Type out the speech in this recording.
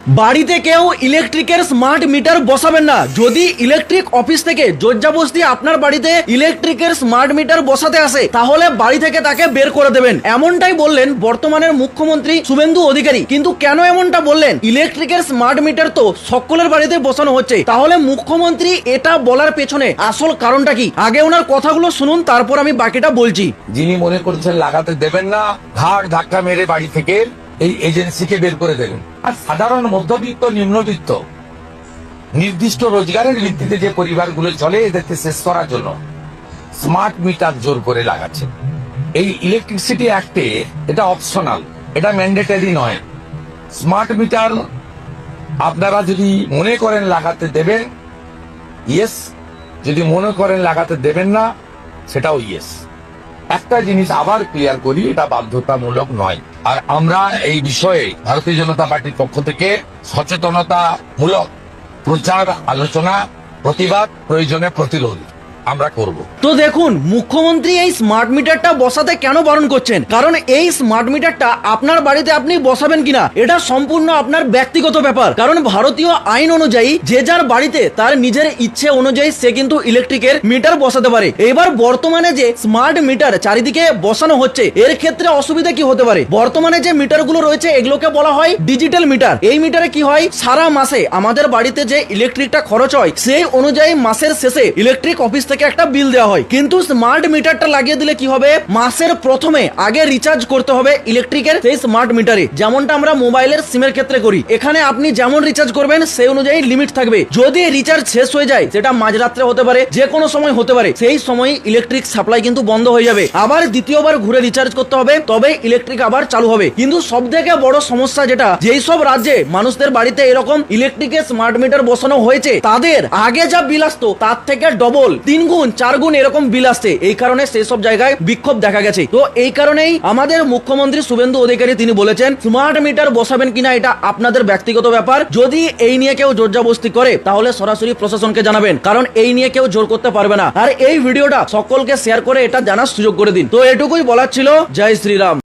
বাড়িতে কেউ ইলেকট্রিকের স্মার্ট মিটার বসাবেন না। যদি ইলেকট্রিক অফিস থেকে জোরজবরদস্তি আপনার বাড়িতে ইলেকট্রিকের স্মার্ট মিটার বসাতে আসে তাহলে বাড়ি থেকে তাকে বের করে দেবেন, এমনটাই বললেন বর্তমানের মুখ্যমন্ত্রী শুভেন্দু অধিকারী। কিন্তু কেন এমনটা বললেন? ইলেকট্রিকের স্মার্ট মিটার তো সকলের বাড়িতে বসানো হচ্ছে, তাহলে মুখ্যমন্ত্রী এটা বলার পেছনে আসল কারণটা কি? আগে ওনার কথাগুলো শুনুন, তারপর আমি বাকিটা বলছি। যিনি মনে করছেন লাগাতে দেবেন না, ঘাড় ধাক্কা মেরে বাড়ি থেকে এই এজেন্সিকে বের করে দেবেন। আর সাধারণ মধ্যবিত্ত নিম্নবিত্ত নির্দিষ্ট রোজগারের ভিত্তিতে যে পরিবারগুলো চলে এদেরকে শেষ করার জন্য স্মার্ট মিটার জোর করে লাগাচ্ছে। এই ইলেকট্রিসিটি অ্যাক্টে এটা অপশনাল, এটা ম্যান্ডেটরি নয়। স্মার্ট মিটার আপনারা যদি মনে করেন লাগাতে দেবেন, ইয়েস। যদি মনে করেন লাগাতে দেবেন না, সেটাও ইয়েস। একটা জিনিস আবার ক্লিয়ার করি, এটা বাধ্যতামূলক নয়। আর আমরা এই বিষয়ে ভারতীয় জনতা পার্টির পক্ষ থেকে সচেতনতামূলক প্রচার, আলোচনা, প্রতিবাদ, প্রয়োজনে প্রতিরোধ আমরা করব। তো দেখুন, মুখ্যমন্ত্রী এই স্মার্ট মিটারটা বসাতে কেন বারণ করছেন? কারণ এই স্মার্ট মিটারটা আপনার বাড়িতে আপনি বসাবেন কিনা এটা সম্পূর্ণ আপনার ব্যক্তিগত ব্যাপার। কারণ ভারতীয় আইন অনুযায়ী যে যার বাড়িতে তার নিজের ইচ্ছে অনুযায়ী সে কিন্তু ইলেকট্রিকের মিটার বসাতে পারে। এবার বর্তমানে যে স্মার্ট মিটার চারিদিকে বসানো হচ্ছে এর ক্ষেত্রে অসুবিধা কি হতে পারে? বর্তমানে যে মিটার গুলো রয়েছে এগুলোকে বলা হয় ডিজিটাল মিটার। এই মিটারে কি হয়, সারা মাসে আমাদের বাড়িতে যে ইলেকট্রিকটা খরচ হয় সেই অনুযায়ী মাসের শেষে ইলেকট্রিক অফিস থেকে একটা বিল দেওয়া হয়। কিন্তু স্মার্ট মিটারটা লাগিয়ে দিলে কি হবে, মাসের প্রথমে আগে রিচার্জ করতে হবে ইলেকট্রিকের সেই স্মার্ট মিটারে, যেমনটা আমরা মোবাইলের সিমের ক্ষেত্রে করি। এখানে আপনি যেমন রিচার্জ করবেন সেই অনুযায়ী লিমিট থাকবে। যদি রিচার্জ শেষ হয়ে যায়, সেটা মাঝরাত্রে হতে পারে, যে কোনো সময় হতে পারে, সেই সময় ইলেকট্রিক সাপ্লাই কিন্তু বন্ধ হয়ে যাবে। আবার দ্বিতীয়বার ঘুরে রিচার্জ করতে হবে, তবে ইলেকট্রিক আবার চালু হবে। কিন্তু সব থেকে বড় সমস্যা যেটা, যেই সব রাজ্যে মানুষদের বাড়িতে এরকম ইলেকট্রিকের স্মার্ট মিটার বসানো হয়েছে তাদের আগে যা বিল আসতো তার থেকে ডবল, 3 গুণ 4 গুণ এরকম বিল আসছে। এই কারণে সেই সব জায়গায় বিক্ষোভ দেখা গেছে। তো এই কারণেই আমাদের মুখ্যমন্ত্রী শুভেন্দু অধিকারী তিনি বলেছেন স্মার্ট মিটার বসাবেন কিনা এটা আপনাদের ব্যক্তিগত ব্যাপার। যদি এই নিয়ে কেউ জোরজবরদস্তি করে তাহলে সরাসরি প্রশাসনকে জানাবেন, কারণ এই নিয়ে কেউ জোর করতে পারবে না। আর এই ভিডিওটা সকলকে শেয়ার করে এটা জানার সুযোগ করে দিন। তো এটুকুই বলার ছিল। জয় শ্রীরাম।